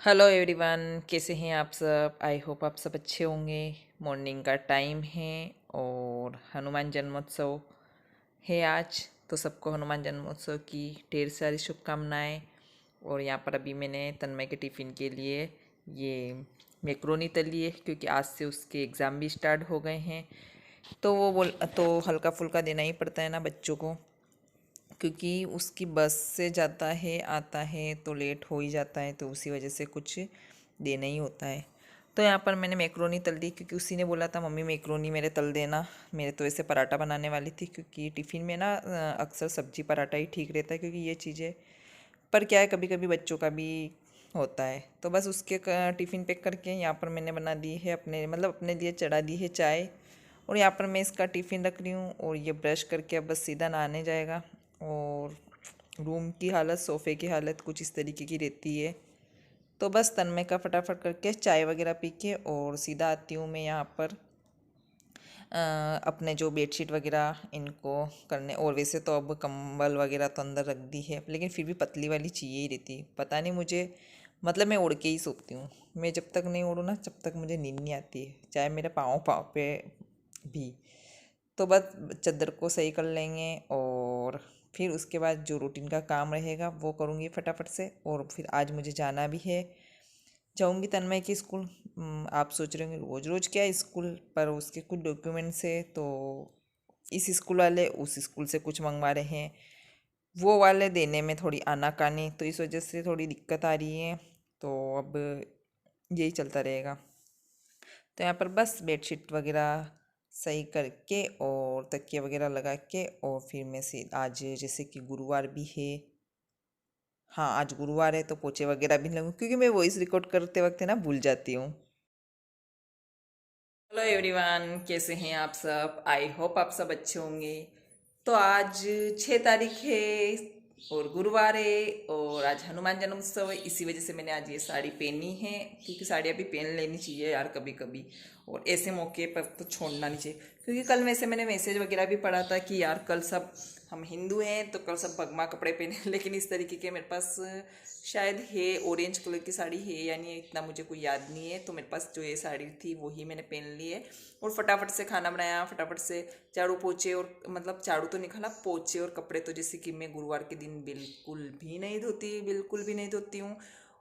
Hello everyone, कैसे हैं आप सब। आई होप आप सब अच्छे होंगे। मॉर्निंग का टाइम है और हनुमान जन्मोत्सव है आज, तो सबको हनुमान जन्मोत्सव की ढेर सारी शुभकामनाएं। और यहाँ पर अभी मैंने तन्मय के टिफ़िन के लिए ये मैक्रोनी तली है, क्योंकि आज से उसके एग्ज़ाम भी स्टार्ट हो गए हैं। तो वो बोल तो हल्का फुल्का देना ही पड़ता है ना बच्चों को, क्योंकि उसकी बस से जाता है आता है तो लेट हो ही जाता है, तो उसी वजह से कुछ देना ही होता है। तो यहाँ पर मैंने मैक्रोनी तल दी, क्योंकि उसी ने बोला था मम्मी मैक्रोनी मेरे तल देना। मेरे तो ऐसे पराठा बनाने वाली थी, क्योंकि टिफ़िन में ना अक्सर सब्जी पराठा ही ठीक रहता है, क्योंकि ये चीज़ें पर क्या है कभी कभी बच्चों का भी होता है। तो बस उसके टिफ़िन पैक करके यहाँ पर मैंने बना दी है अपने अपने लिए चढ़ा दी है चाय। और यहाँ पर मैं इसका टिफ़िन रख रही हूँ, और ये ब्रश करके अब बस सीधा नहाने जाएगा। और रूम की हालत, सोफ़े की हालत कुछ इस तरीके की रहती है। तो बस तन्मय का फटाफट करके चाय वगैरह पी के और सीधा आती हूँ मैं यहाँ पर अपने जो बेडशीट वगैरह इनको करने। और वैसे तो अब कंबल वगैरह तो अंदर रख दी है, लेकिन फिर भी पतली वाली चाहिए ही रहती। पता नहीं मुझे, मैं ओढ़ के ही सोती हूँ। मैं जब तक नहीं ओढ़ूँ ना तब तक मुझे नींद नहीं आती है, चाहे मेरे पाँव पाँव पे भी। तो बस चादर को सही कर लेंगे, और फिर उसके बाद जो रूटीन का काम रहेगा वो करूँगी फटाफट से। और फिर आज मुझे जाना भी है, जाऊँगी तन्मय की स्कूल। आप सोच रहे होंगे रोज़ रोज़ क्या स्कूल, पर उसके कुछ डॉक्यूमेंट्स है, तो इस स्कूल वाले उस स्कूल से कुछ मंगवा रहे हैं, वो वाले देने में थोड़ी आनाकानी, तो इस वजह से थोड़ी दिक्कत आ रही है। तो अब यही चलता रहेगा। तो यहाँ पर बस बेडशीट वगैरह सही करके और तकिए वगैरह लगा के, और फिर मैं से आज जैसे कि गुरुवार भी है, हाँ आज गुरुवार है, तो पोछे वगैरह भी लगूँ, क्योंकि मैं वॉइस रिकॉर्ड करते वक्त है ना भूल जाती हूँ। हेलो एवरीवन, कैसे हैं आप सब। आई होप आप सब अच्छे होंगे। तो आज 6 तारीख है और गुरुवार है, और आज हनुमान जन्मोत्सव है। इसी वजह से मैंने आज ये साड़ी पहनी है, क्योंकि साड़ियाँ भी पहन लेनी चाहिए यार कभी कभी, और ऐसे मौके पर तो छोड़ना नहीं चाहिए। क्योंकि कल वैसे मैंने मैसेज वगैरह भी पढ़ा था कि यार कल सब हम हिंदू हैं तो कल सब भगवा कपड़े पहने लेकिन इस तरीके के मेरे पास शायद है, ऑरेंज कलर की साड़ी है या नहीं इतना मुझे कोई याद नहीं है। तो मेरे पास जो ये साड़ी थी वही मैंने पहन ली है, और फटाफट से खाना बनाया, फटाफट से झाड़ू पोछे, और झाड़ू तो निकाला, पोछे और कपड़े तो जैसे कि मैं गुरुवार के दिन बिल्कुल भी नहीं धोती, बिल्कुल भी नहीं धोती हूँ।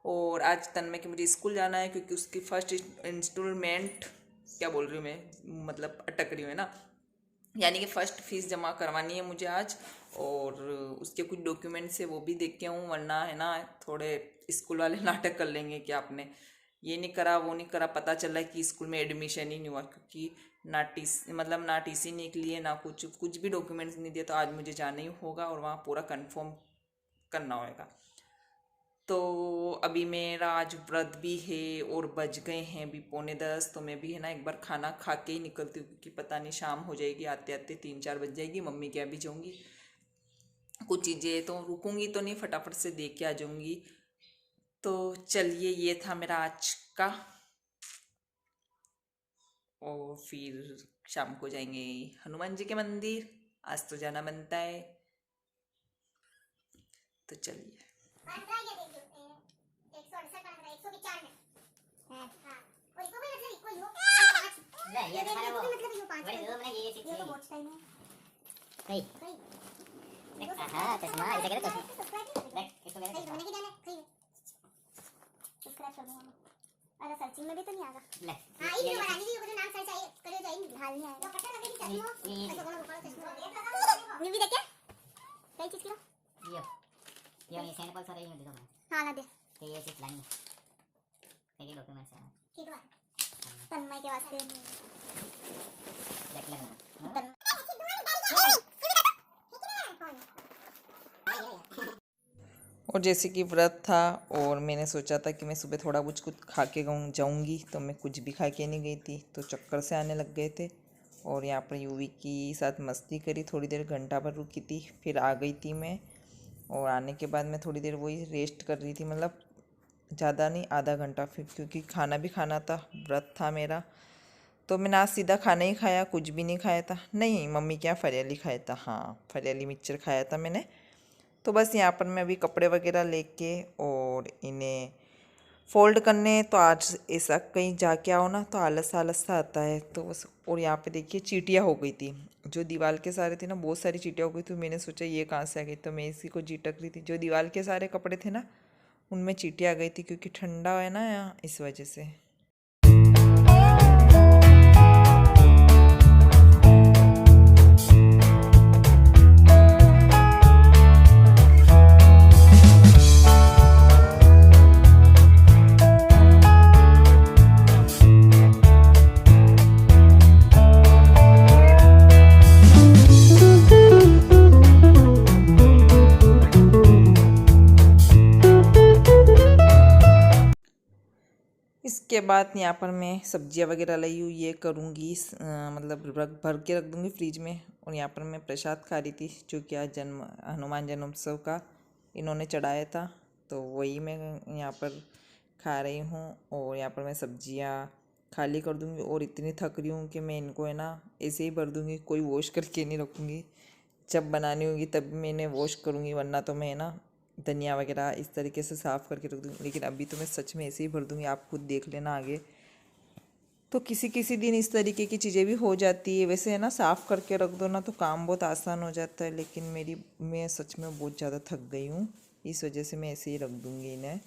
और आज तन्मय के मुझे स्कूल जाना है, क्योंकि उसकी फर्स्ट इंस्टॉलमेंट, क्या बोल रही हूँ मैं, अटक रही हूँ है ना, यानी कि फ़र्स्ट फीस जमा करवानी है मुझे आज। और उसके कुछ डॉक्यूमेंट्स है वो भी देख के आऊँ, वरना है ना थोड़े स्कूल वाले नाटक कर लेंगे कि आपने ये नहीं करा वो नहीं करा, पता चला कि स्कूल में एडमिशन ही नहीं हुआ, क्योंकि ना टी ना टीसी निकली है, ना कुछ कुछ भी डॉक्यूमेंट्स नहीं दिया। तो आज मुझे जाना ही होगा और वहाँ पूरा कंफर्म करना होगा। तो अभी मेरा आज व्रत भी है, और बज गए हैं अभी 9:45, तो मैं भी है ना एक बार खाना खा के ही निकलती हूँ, क्योंकि पता नहीं शाम हो जाएगी, आते आते 3-4 बज जाएगी। मम्मी के यहाँ भी जाऊँगी, कुछ चीज़ें तो रुकूंगी तो नहीं, फटाफट से दे के आ जाऊँगी। तो चलिए, ये था मेरा आज का। और फिर शाम को जाएंगे हनुमान जी के मंदिर, आज तो जाना बनता है। तो चलिए। हाँ चश्मा ऐसे करे चश्मा देख इसको मेरा चश्मा सब्सक्राइब कर दूंगा अरे सर्चिंग में भी तो नहीं आगा ले हां ये बनानी थी मुझे नाम सर्च चाहिए करियो जाइन ढाल नहीं आएगा पता लगे कि चश्मा ऐसा कोना ऊपर चश्मा ये भी देखे कई चीज की ये सैंपल सारे ही दे दो हां ना दे तो ये चीज लानी है ये डॉक्यूमेंट्स है ठीक है तन्मय के वास्ते देख लेना और जैसे कि व्रत था, और मैंने सोचा था कि मैं सुबह थोड़ा कुछ खा के जाऊँगी, तो मैं कुछ भी खा के नहीं गई थी, तो चक्कर से आने लग गए थे। और यहाँ पर यूवी की साथ मस्ती करी, थोड़ी देर घंटा भर रुकी थी, फिर आ गई थी मैं। और आने के बाद मैं थोड़ी देर वही रेस्ट कर रही थी, ज़्यादा नहीं, आधा घंटा। फिर क्योंकि खाना भी खाना था, व्रत था मेरा, तो मैंने आज सीधा खाना ही खाया, कुछ भी नहीं खाया था। नहीं, मम्मी क्या फरियाली खाया था, हाँ फरियाली मिक्सचर खाया था मैंने। तो बस यहाँ पर मैं अभी कपड़े वगैरह लेके और इन्हें फोल्ड करने, तो आज ऐसा कहीं जाके आओ ना तो आलस आलस सा आता है। तो बस, और यहाँ पे देखिए चींटियाँ हो गई थी, जो दीवार के सारे थे ना, बहुत सारी चींटियाँ हो गई थी। मैंने सोचा ये कहाँ से आ गई, तो मैं इसी को झिटक रही थी। जो दीवार के सारे कपड़े थे ना, उनमें चींटियाँ आ गई थी, क्योंकि ठंडा है ना यहाँ, इस वजह से। इसके बाद यहाँ पर मैं सब्जियाँ वगैरह लाई हूँ, ये करूँगी मतलब भर के रख दूँगी फ्रिज में। और यहाँ पर मैं प्रसाद खा रही थी, जो कि आज हनुमान जन्मोत्सव का इन्होंने चढ़ाया था, तो वही मैं यहाँ पर खा रही हूँ। और यहाँ पर मैं सब्जियाँ खाली कर दूँगी, और इतनी थक रही हूँ कि मैं इनको है ना ऐसे ही भर दूँगी, कोई वॉश करके नहीं रखूँगी। जब बनानी होगी तब मैं इन्हें वॉश करूँगी, वरना तो मैं ना धनिया वगैरह इस तरीके से साफ़ करके रख दूँगी। लेकिन अभी तो मैं सच में ऐसे ही भर दूँगी, आप खुद देख लेना आगे। तो किसी किसी दिन इस तरीके की चीज़ें भी हो जाती है। वैसे है ना, साफ़ करके रख दो ना तो काम बहुत आसान हो जाता है, लेकिन मैं सच में बहुत ज़्यादा थक गई हूँ, इस वजह से मैं ऐसे ही रख दूँगी इन्हें।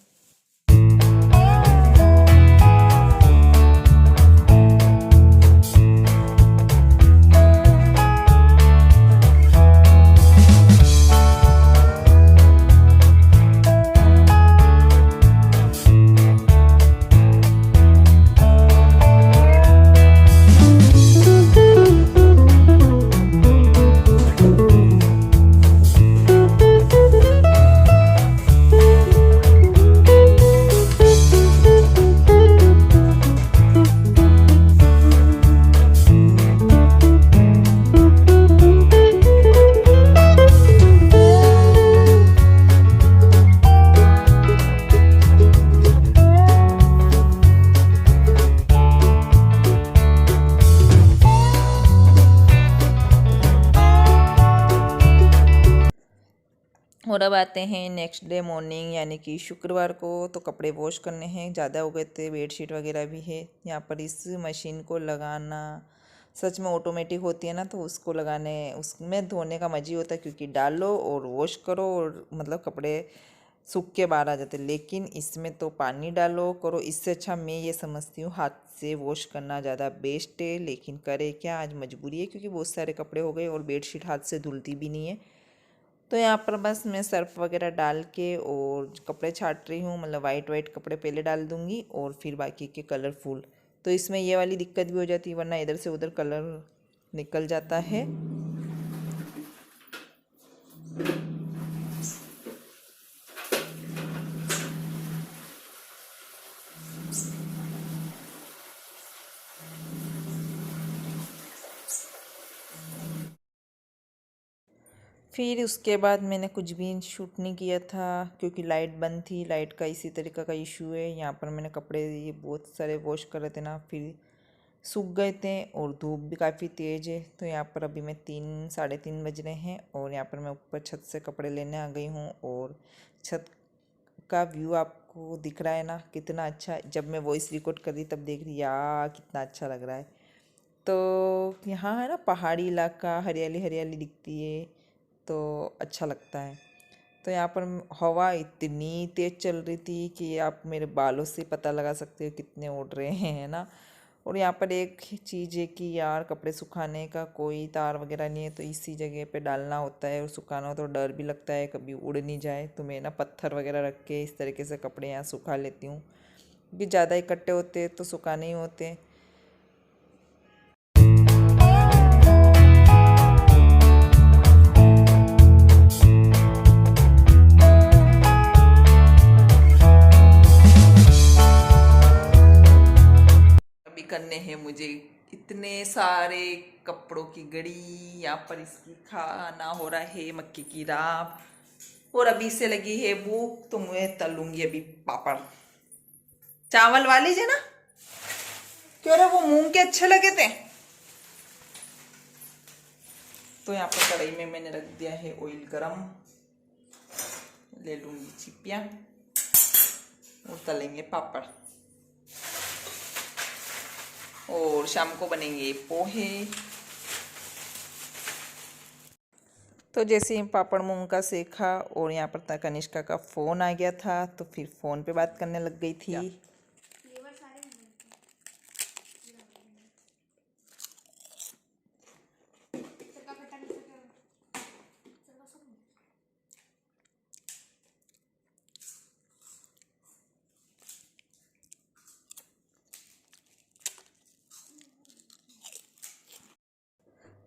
और अब आते हैं नेक्स्ट डे मॉर्निंग, यानी कि शुक्रवार को। तो कपड़े वॉश करने हैं, ज़्यादा हो गए थे, बेडशीट वगैरह भी है। यहाँ पर इस मशीन को लगाना सच में ऑटोमेटिक होती है ना, तो उसको लगाने उसमें धोने का मज़ा ही होता है, क्योंकि डालो और वॉश करो और मतलब कपड़े सूख के बाहर आ जाते। लेकिन इसमें तो पानी डालो करो, इससे अच्छा मैं ये समझती हूँ हाथ से वॉश करना ज़्यादा बेस्ट है। लेकिन करे क्या, आज मजबूरी है, क्योंकि बहुत सारे कपड़े हो गए और बेडशीट हाथ से धुलती भी नहीं है। तो यहाँ पर बस मैं सर्फ वगैरह डाल के और कपड़े छाट रही हूँ, मतलब वाइट वाइट कपड़े पहले डाल दूँगी और फिर बाकी के कलरफुल। तो इसमें ये वाली दिक्कत भी हो जाती है, वरना इधर से उधर कलर निकल जाता है। फिर उसके बाद मैंने कुछ भी शूट नहीं किया था, क्योंकि लाइट बंद थी। लाइट का इसी तरीक़े का इशू है। यहाँ पर मैंने कपड़े ये बहुत सारे वॉश कर रहे थे ना, फिर सूख गए थे और धूप भी काफ़ी तेज़ है। तो यहाँ पर अभी मैं 3 साढ़े 3 बज रहे हैं और यहाँ पर मैं ऊपर छत से कपड़े लेने आ गई हूँ। और छत का व्यू आपको दिख रहा है ना कितना अच्छा। जब मैं वॉइस रिकॉर्ड कर रही तब देख रही यार कितना अच्छा लग रहा है। तो यहाँ है ना पहाड़ी इलाका, हरियाली हरियाली दिखती है, तो अच्छा लगता है। तो यहाँ पर हवा इतनी तेज़ चल रही थी कि आप मेरे बालों से पता लगा सकते हो कितने उड़ रहे हैं, है ना। और यहाँ पर एक चीज़ है कि यार कपड़े सुखाने का कोई तार वगैरह नहीं है, तो इसी जगह पे डालना होता है। और सुखाना हो तो डर भी लगता है कभी उड़ नहीं जाए, तो मैं ना पत्थर वगैरह रख के इस तरीके से कपड़े यहाँ सुखा लेती हूँ, क्योंकि ज़्यादा इकट्ठे होते हैं तो सुखाने ही होते हैं। करने हैं मुझे इतने सारे कपड़ों की गड़ी। यहाँ पर इसकी खाना हो रहा है मक्के की राब, और अभी से लगी है भूख, तो मैं तलूंगी अभी पापड़। चावल वाले जे ना, क्यों रे वो मूंग के अच्छे लगे थे। तो यहाँ पर कढ़ाई में मैंने रख दिया है ऑयल गरम, ले लूंगी चिपिया। और तलेंगे पापड़ और शाम को बनेंगे पोहे। तो जैसे ही पापड़ मूंग का सेका और यहाँ पर कनिष्का का फ़ोन आ गया था, तो फिर फ़ोन पे बात करने लग गई थी।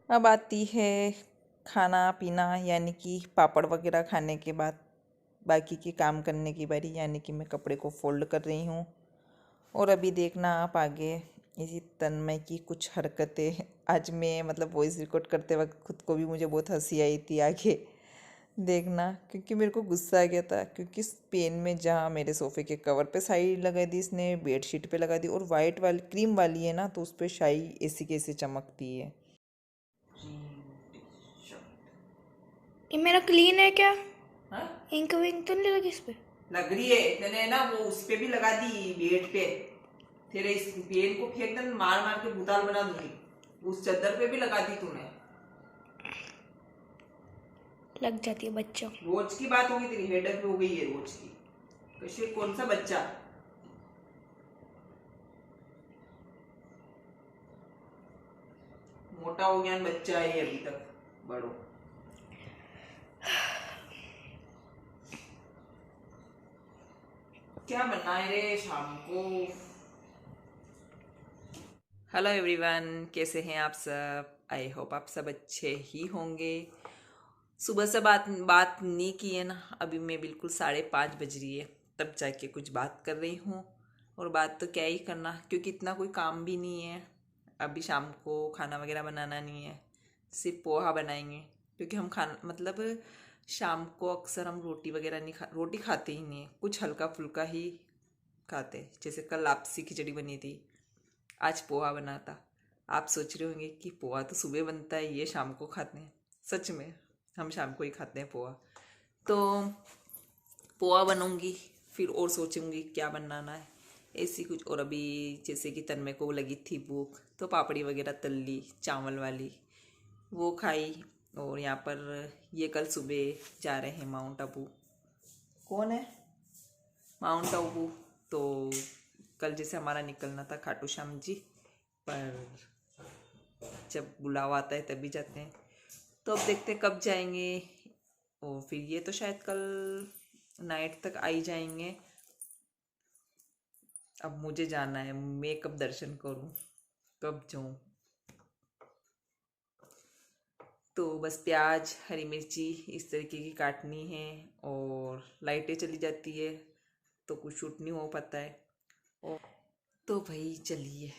अब आती है खाना पीना, यानी कि पापड़ वगैरह खाने के बाद बाकी के काम करने की बारी, यानी कि मैं कपड़े को फोल्ड कर रही हूँ। और अभी देखना आप आगे इसी तन्मय की कुछ हरकतें। आज मैं मतलब वॉइस रिकॉर्ड करते वक्त खुद को भी मुझे बहुत हंसी आई थी। आगे देखना, क्योंकि मेरे को गुस्सा आ गया था, क्योंकि पेन में जहाँ मेरे सोफ़े के कवर पे स्याही लगा दी इसने, बेडशीट पे लगा दी, और वाइट वाली क्रीम वाली है ना, तो उस पर स्याही ऐसी कैसे चमकती है। ये मेरा क्लीन है क्या? हाँ? इंक विंक तो नहीं लगी इस पे? लग रही है। मैंने ना वो उस पे भी लगा दी बेड पे। तेरे इस पेन को फेंक दे, मार मार के भूताल बना दूंगी। उस चादर पे भी लगा दी तूने। लग जाती है बच्चों। रोज की बात होगी तेरी, हेडेक हो गई है रोज की। कैसे कौन सा बच्चा? मोटा हो गया बच्चा है अभी तक, बड़ो। क्या बनाए रे शाम को? हेलो एवरीवन, कैसे हैं आप सब? आई होप आप सब अच्छे ही होंगे। सुबह से बात नहीं की है ना, अभी मैं बिल्कुल 5:30 बज रही है तब जाके कुछ बात कर रही हूँ। और बात तो क्या ही करना, क्योंकि इतना कोई काम भी नहीं है। अभी शाम को खाना वगैरह बनाना नहीं है, सिर्फ पोहा बनाएंगे। क्योंकि हम खाना मतलब शाम को अक्सर हम रोटी वगैरह नहीं रोटी खाते ही नहीं है, कुछ हल्का फुल्का ही खाते हैं। जैसे कल लापसी खिचड़ी बनी थी, आज पोहा बना था। आप सोच रहे होंगे कि पोहा तो सुबह बनता है, ये शाम को खाते हैं। सच में हम शाम को ही खाते हैं पोहा। तो पोहा बनूंगी, फिर और सोचूंगी क्या बनाना है, ऐसी कुछ। और अभी जैसे कि तन्मय को लगी थी भूख, तो पापड़ी वगैरह तल ली चावल वाली, वो खाई। और यहाँ पर ये कल सुबह जा रहे हैं माउंट आबू। कौन है? माउंट आबू। तो कल जैसे हमारा निकलना था खाटू श्याम जी, पर जब बुलावा आता है तभी जाते हैं। तो अब देखते हैं कब जाएंगे। और फिर ये तो शायद कल नाइट तक आ ही जाएंगे। अब मुझे जाना है, मैं कब दर्शन करूं, कब जाऊं। तो बस प्याज हरी मिर्ची इस तरीके की काटनी है। और लाइटें चली जाती है तो कुछ शूट नहीं हो पाता है। और तो भाई चलिए